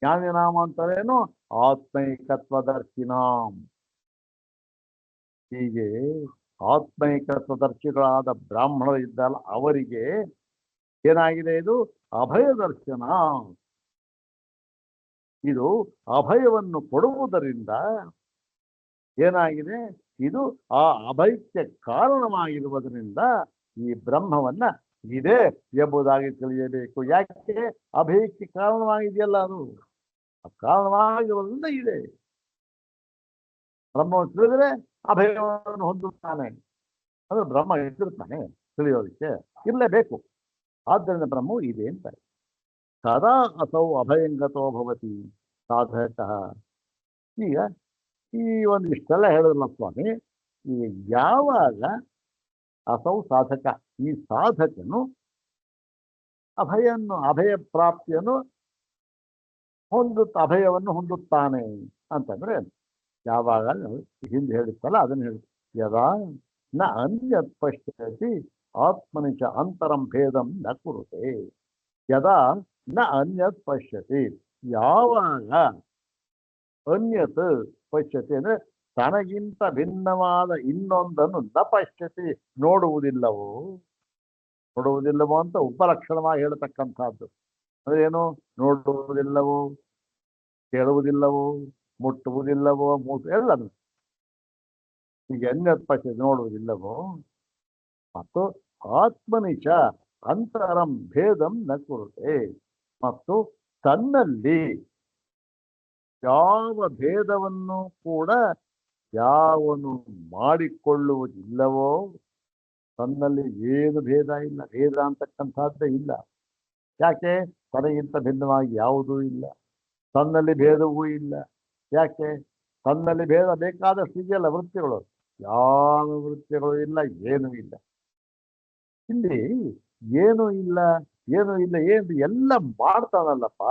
ಜ್ಞಾನಿನಾಂ ಅಂತಾರೇನು? ಆತ್ಮೈಕತ್ವದರ್ಶಿನಾಂ. ಹೀಗೆ ಆತ್ಮೈಕತ್ವದರ್ಶಿಗಳಾದ ಬ್ರಾಹ್ಮಣರು ಇದ್ದಲ್ಲ, ಅವರಿಗೆ ಏನಾಗಿದೆ? ಇದು ಅಭಯ ದರ್ಶನ. ಇದು ಅಭಯವನ್ನು ಕೊಡುವುದರಿಂದ ಏನಾಗಿದೆ? ಇದು ಆ ಅಭಯಕ್ಕೆ ಕಾರಣವಾಗಿರುವುದರಿಂದ ಈ ಬ್ರಹ್ಮವನ್ನ ಇದೆ ಎಂಬುದಾಗಿ ತಿಳಿಯಬೇಕು. ಯಾಕೆ? ಅಭಯಕ್ಕೆ ಕಾರಣವಾಗಿದೆಯಲ್ಲ, ಅದು ಕಾರಣವಾಗಿರುವುದರಿಂದ ಇದೆ. ಬ್ರಹ್ಮವನ್ನು ತಿಳಿದರೆ ಅಭಯವನ್ನು ಹೊಂದುತ್ತಾನೆ. ಅಂದ್ರೆ ಬ್ರಹ್ಮ ಇಟ್ಟಿರ್ತಾನೆ, ತಿಳಿಯೋದಕ್ಕೆ ಇರಲೇಬೇಕು. ಆದ್ದರಿಂದ ಬ್ರಹ್ಮವು ಇದೆ ಅಂತ. ಸದಾ ಅಸೌ ಅಭಯಂಗತೋ ಭವತಿ ಸಾಧಕ. ಈಗ ಈ ಒಂದು ಇಷ್ಟೆಲ್ಲ ಹೇಳಿದ್ರಲ್ಲ ಸ್ವಾಮಿ, ಈಗ ಯಾವಾಗ ಅಸೌ ಸಾಧಕ, ಈ ಸಾಧಕನು ಅಭಯ ಪ್ರಾಪ್ತಿಯನ್ನು ಅಭಯವನ್ನು ಹೊಂದುತ್ತಾನೆ ಅಂತಂದ್ರೆ ಯಾವಾಗ? ಹಿಂದೆ ಹೇಳಿತ್ತಲ್ಲ ಅದನ್ನು ಹೇಳಿ. ಯದಾ ನ ಅನ್ಯತ್ ಪಶ್ಯತಿ ಆತ್ಮನಿಚ ಅಂತರಂ ಭೇದಂ ನ ಕುರುತೆ. ಯದಾ ನ ಅನ್ಯತ್ ಪಶ್ಯತಿ, ಯಾವಾಗ ಅನ್ಯತ್ ಪಶ್ಯತಿ ಅಂದ್ರೆ ತನಗಿಂತ ಭಿನ್ನವಾದ ಇನ್ನೊಂದನ್ನು ನ ಪಶ್ಯತಿ, ನೋಡುವುದಿಲ್ಲವೋ ಅಂತ ಉಪಲಕ್ಷಣವಾಗಿ ಹೇಳ್ತಕ್ಕಂಥದ್ದು. ಅಂದ್ರೆ ಏನು? ನೋಡುವುದಿಲ್ಲವೋ, ಕೇಳುವುದಿಲ್ಲವೋ, ಮುಟ್ಟುವುದಿಲ್ಲವೋ, ಎಲ್ಲದು. ಈಗ ಅನ್ಯತ್ ಪಶ್ಯತಿ ನೋಡುವುದಿಲ್ಲವೋ, ಮತ್ತು ಆತ್ಮನಿಚ ಅಂತರಂ ಭೇದಂ ನ ಕುರುತೆ, ಮತ್ತು ತನ್ನಲ್ಲಿ ಯಾವ ಭೇದವನ್ನು ಕೂಡ ಯಾವನು ಮಾಡಿಕೊಳ್ಳುವುದಿಲ್ಲವೋ, ತನ್ನಲ್ಲಿ ಏನು ಭೇದ ಇಲ್ಲ, ಭೇದ ಅಂತಕ್ಕಂಥದ್ದೇ ಇಲ್ಲ. ಯಾಕೆ? ತನಗಿಂತ ಭಿನ್ನವಾಗಿ ಯಾವುದೂ ಇಲ್ಲ, ತನ್ನಲ್ಲಿ ಭೇದವೂ ಇಲ್ಲ. ಯಾಕೆ? ತನ್ನಲ್ಲಿ ಭೇದ ಬೇಕಾದಷ್ಟು ಇದೆಯಲ್ಲ ವೃತ್ತಿಗಳು, ಯಾವ ವೃತ್ತಿಗಳು ಇಲ್ಲ, ಏನೂ ಇಲ್ಲ. ಇಲ್ಲಿ ಏನೂ ಇಲ್ಲ, ಏನು ಎಲ್ಲ ಮಾಡ್ತಾನಲ್ಲಪ್ಪ.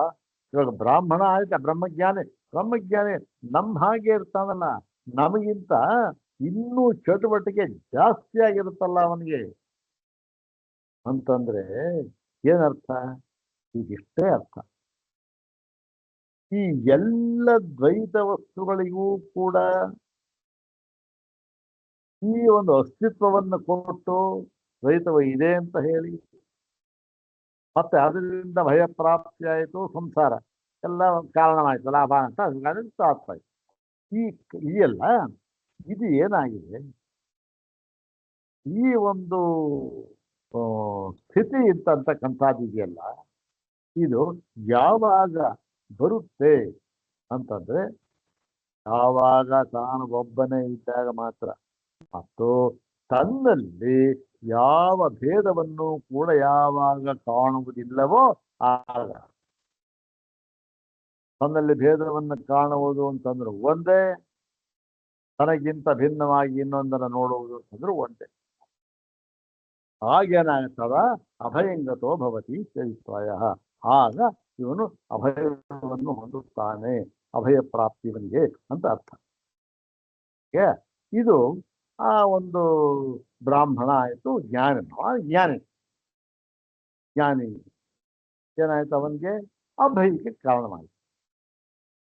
ಇವಾಗ ಬ್ರಾಹ್ಮಣ ಆಯ್ತಾ, ಬ್ರಹ್ಮಜ್ಞಾನಿ ನಮ್ಮ ಹಾಗೆ ಇರ್ತಾನಲ್ಲ, ನಮಗಿಂತ ಇನ್ನೂ ಚಟುವಟಿಕೆ ಜಾಸ್ತಿ ಆಗಿರುತ್ತಲ್ಲ ಅವನಿಗೆ ಅಂತಂದ್ರೆ ಏನರ್ಥ? ಈಗಿಷ್ಟೇ ಅರ್ಥ. ಈ ಎಲ್ಲ ದ್ವೈತ ವಸ್ತುಗಳಿಗೂ ಕೂಡ ಈ ಒಂದು ಅಸ್ತಿತ್ವವನ್ನು ಕೊಟ್ಟು ದ್ವೈತವ ಇದೆ ಅಂತ ಹೇಳಿ, ಮತ್ತೆ ಅದರಿಂದ ಭಯ ಪ್ರಾಪ್ತಿ ಆಯಿತು, ಸಂಸಾರ ಎಲ್ಲ ಕಾರಣವಾಯ್ತು, ಲಾಭ ಅಂತ ಆತ್ಮ. ಈ ಎಲ್ಲ ಇದು ಏನಾಗಿದೆ? ಈ ಒಂದು ಸ್ಥಿತಿ ಅಂತಕ್ಕಂಥದ್ದಿದೆಯಲ್ಲ, ಇದು ಯಾವಾಗ ಬರುತ್ತೆ ಅಂತಂದ್ರೆ ಯಾವಾಗ ತಾನೊಬ್ಬನೇ ಇದ್ದಾಗ ಮಾತ್ರ, ಮತ್ತು ತನ್ನಲ್ಲಿ ಯಾವ ಭೇದವನ್ನು ಕೂಡ ಯಾವಾಗ ಕಾಣುವುದಿಲ್ಲವೋ ಆಗ. ತನ್ನಲ್ಲಿ ಭೇದವನ್ನು ಕಾಣುವುದು ಅಂತಂದ್ರೆ ಒಂದೇ, ತನಗಿಂತ ಭಿನ್ನವಾಗಿ ಇನ್ನೊಂದನ್ನು ನೋಡುವುದು ಅಂತಂದ್ರೆ ಒಂದೇ. ಹಾಗೇನಾಗ್ತದ? ಅಭಯಂಗತೋ ಭವತಿ ಚೈತ್ವಯ. ಆಗ ಇವನು ಅಭಯವನ್ನು ಹೊಂದುತ್ತಾನೆ, ಅಭಯ ಪ್ರಾಪ್ತಿವನಿಗೆ ಅಂತ ಅರ್ಥ. ಇದು ಆ ಒಂದು ಬ್ರಾಹ್ಮಣ ಆಯಿತು. ಜ್ಞಾನಿ ಏನಾಯ್ತು? ಅವನಿಗೆ ಅಭಯಕ್ಕೆ ಕಾರಣವಾಯಿತು.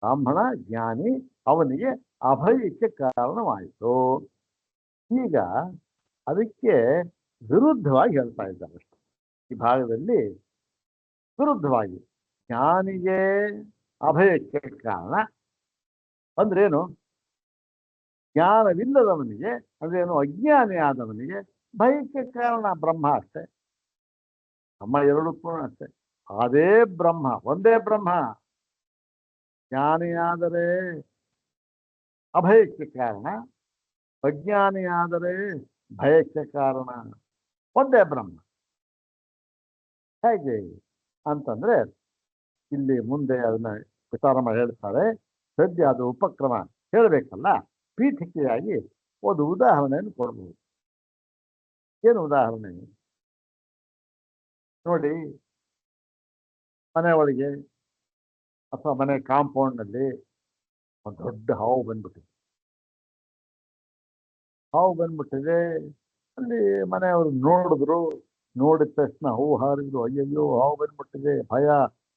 ಬ್ರಾಹ್ಮಣ ಜ್ಞಾನಿ, ಅವನಿಗೆ ಅಭಯಕ್ಕೆ ಕಾರಣವಾಯಿತು. ಈಗ ಅದಕ್ಕೆ ವಿರುದ್ಧವಾಗಿ ಹೇಳ್ತಾ ಇದ್ದಾರೆ ಈ ಭಾಗದಲ್ಲಿ. ವಿರುದ್ಧವಾಗಿ ಜ್ಞಾನಿಗೆ ಅಭಯಕ್ಕೆ ಕಾರಣ ಅಂದ್ರೇನು? ಜ್ಞಾನವಿಲ್ಲದವನಿಗೆ ಅಂದ್ರೇನು? ಅಜ್ಞಾನಿ ಆದವನಿಗೆ ಭಯಕ್ಕೆ ಕಾರಣ ಬ್ರಹ್ಮ ಅಷ್ಟೇ. ನಮ್ಮ ಎರಡಕ್ಕೂ ಅಷ್ಟೇ. ಅದೇ ಬ್ರಹ್ಮ, ಒಂದೇ ಬ್ರಹ್ಮ. ಜ್ಞಾನಿಯಾದರೆ ಅಭಯಕ್ಕೆ ಕಾರಣ, ಅಜ್ಞಾನಿಯಾದರೆ ಭಯಕ್ಕೆ ಕಾರಣ. ಒಂದೇ ಬ್ರಹ್ಮ. ಹೇಗೆ ಅಂತಂದ್ರೆ ಇಲ್ಲಿ ಮುಂದೆ ಅದನ್ನ ವಿಚಾರ ಮಾಡಿ ಹೇಳ್ತಾರೆ. ಸದ್ಯ ಅದು ಉಪಕ್ರಮ ಹೇಳಬೇಕಲ್ಲ, ಪೀಠಿಕೆಯಾಗಿ ಒಂದು ಉದಾಹರಣೆಯನ್ನು ಕೊಡ್ಬೋದು. ಏನು ಉದಾಹರಣೆ ನೋಡಿ, ಮನೆ ಒಳಗೆ ಅಥವಾ ಮನೆ ಕಾಂಪೌಂಡ್ನಲ್ಲಿ ಒಂದು ದೊಡ್ಡ ಹಾವು ಬಂದ್ಬಿಟ್ಟಿದೆ. ಅಲ್ಲಿ ಮನೆಯವರು ನೋಡಿದ್ರು. ನೋಡಿದ ತಕ್ಷಣ ಹೂವು ಹಾರಿದ್ರು, ಅಯ್ಯಯ್ಯೋ ಹಾವು ಬಂದ್ಬಿಟ್ಟಿದೆ, ಭಯ.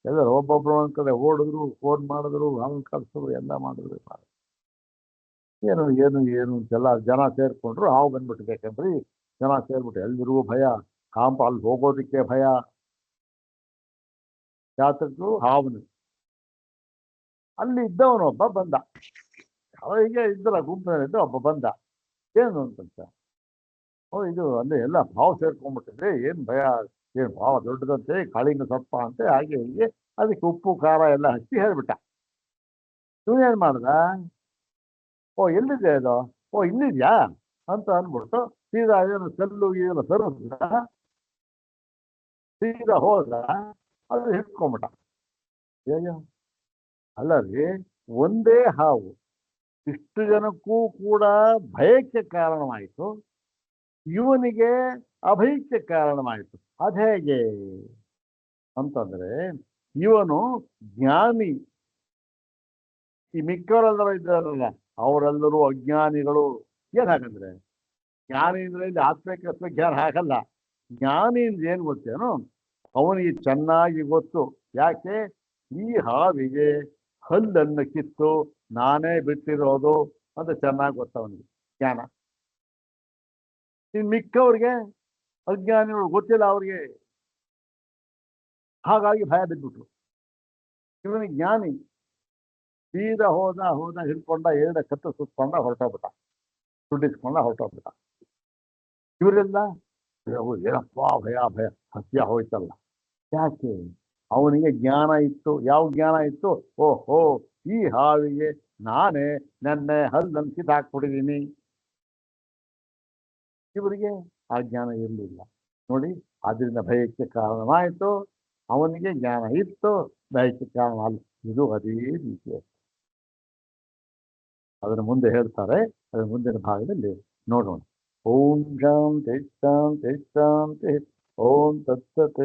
ಎಲ್ಲರೂ ಒಬ್ಬೊಬ್ರು ಒಂದ್ ಕಡೆ ಓಡಿದ್ರು, ಫೋನ್ ಮಾಡಿದ್ರು, ಹಾವು ಕಳ್ಸಿದ್ರು, ಎಲ್ಲ ಮಾಡಿದ್ರು. ಏನು ಏನು ಏನು ಅಂತೆಲ್ಲ ಜನ ಸೇರ್ಕೊಂಡ್ರು. ಹಾವು ಬಂದ್ಬಿಟ್ಟಿದೆ ಕಣ್ರಿ. ಜನ ಸೇರ್ಬಿಟ್ಟು ಎಲ್ರಿಗೂ ಭಯ. ಅಲ್ಲಿ ಹೋಗೋದಕ್ಕೆ ಭಯ. ಯಾತಕ್ಕೂ ಹಾವನು. ಅಲ್ಲಿ ಇದ್ದವನೊಬ್ಬ ಬಂದ. ಅವರಿಗೆ ಇದ್ದಲ್ಲ ಗುಂಪಿನಲ್ಲಿದ್ದ ಒಬ್ಬ ಬಂದ. ಏನು ಅಂತಂತ, ಇದು ಅಲ್ಲಿ ಎಲ್ಲ ಹಾವು ಸೇರ್ಕೊಂಡ್ಬಿಟ್ಟಿದೆ, ಏನ್ ಭಯ, ಏನ್ ಭಾವ ದೊಡ್ಡದಂತೆ, ಕಾಳಿನ ಸಪ್ಪ ಅಂತೆ, ಹಾಗೆ ಹೀಗೆ. ಅದಕ್ಕೆ ಉಪ್ಪು ಖಾರ ಎಲ್ಲ ಹಚ್ಚಿ ಹೇಳ್ಬಿಟ್ಟ. ಇವನೇನ್ ಮಾಡ್ದ, ಎಲ್ಲಿದೆ ಅದು, ಇಲ್ಲಿದ್ಯಾ ಅಂತ ಅಂದ್ಬಿಟ್ಟು ಸೀದಾ ಏನು ಕಲ್ಲು ಏನು ತರಿಸ್ದ, ಸೀದಾ ಹೋದ, ಅದು ಹಿಡ್ಕೊಂಬಿಟ್ಟ. ಅಯ್ಯೋ, ಅಲ್ಲ ರೀ, ಒಂದೇ ಹಾವು ಇಷ್ಟು ಜನಕ್ಕೂ ಕೂಡ ಭಯಕ್ಕೆ ಕಾರಣವಾಯಿತು, ಇವನಿಗೆ ಅಭಯಕ್ಕೆ ಕಾರಣವಾಯಿತು. ಅದೇಗೆ ಅಂತಂದ್ರೆ, ಇವನು ಜ್ಞಾನಿ. ಈ ಮಿಕ್ಕವರೆಲ್ಲರೂ ಇದ್ದಾರಲ್ಲ, ಅವರೆಲ್ಲರೂ ಅಜ್ಞಾನಿಗಳು. ಏನ್ ಹಾಗಂದ್ರೆ, ಜ್ಞಾನಿ ಅಂದ್ರೆ ಇಲ್ಲಿ ಆತ್ಮಕ್ಕೆ ಜ್ಞಾನ ಹಾಕಲ್ಲ. ಜ್ಞಾನಿ ಅಂದ್ರೆ ಏನ್ ಗೊತ್ತೇನು, ಅವನಿಗೆ ಚೆನ್ನಾಗಿ ಗೊತ್ತು. ಯಾಕೆ, ಈ ಹಾವಿಗೆ ಹಲ್ಲನ್ನು ಕಿತ್ತು ನಾನೇ ಬಿಟ್ಟಿರೋದು ಅಂತ ಚೆನ್ನಾಗಿ ಗೊತ್ತು ಅವನಿಗೆ, ಜ್ಞಾನ. ಇನ್ ಮಿಕ್ಕವ್ರಿಗೆ, ಅಜ್ಞಾನಿಗಳು ಗೊತ್ತಿಲ್ಲ ಅವ್ರಿಗೆ, ಹಾಗಾಗಿ ಭಯ ಬಿದ್ಬಿಟ್ರು. ಇವನಿಗೆ ಜ್ಞಾನಿ ಸೀದಾ ಹೋದ ಹಿಡ್ಕೊಂಡ, ಕತ್ತು ಸುತ್ಕೊಂಡ ಹೊರಟೋಗ್ಬಿಟ್ಟ, ಹೊರಟೋಗ್ಬಿಟ್ಟ. ಇವರೆಲ್ಲ ಏನಪ್ಪ ಭಯ ಹತ್ಯ ಹೋಯ್ತಲ್ಲ. ಯಾಕೆ, ಅವನಿಗೆ ಜ್ಞಾನ ಇತ್ತು. ಯಾವ ಜ್ಞಾನ ಇತ್ತು, ಓಹೋ ಈ ಹಾವಿಗೆ ನಾನೇ ನೆನ್ನೆ ಹಲ್ಲನ್ನು ಕಿತ್ತಾಕ್ಬಿಟ್ಟಿದ್ದೀನಿ. ಇವರಿಗೆ ಆ ಜ್ಞಾನ ಇರಲಿಲ್ಲ ನೋಡಿ. ಆದ್ರಿಂದ ಭಯಕ್ಕೆ ಕಾರಣವಾಯಿತು. ಅವನಿಗೆ ಜ್ಞಾನ ಇತ್ತು, ಭಯಕ್ಕೆ ಕಾರಣ ಅಲ್ಲ. ಇದು ಅದೇ ರೀತಿ. ಅದರ ಮುಂದೆ ಹೇಳ್ತಾರೆ, ಅದರ ಮುಂದಿನ ಭಾಗದಲ್ಲಿ ನೋಡೋಣ. ಓಂ ಶಾಂತಿ ಶಾಂತಿ ಶಾಂತಿ. ಓಂ ತತ್ಸತ್.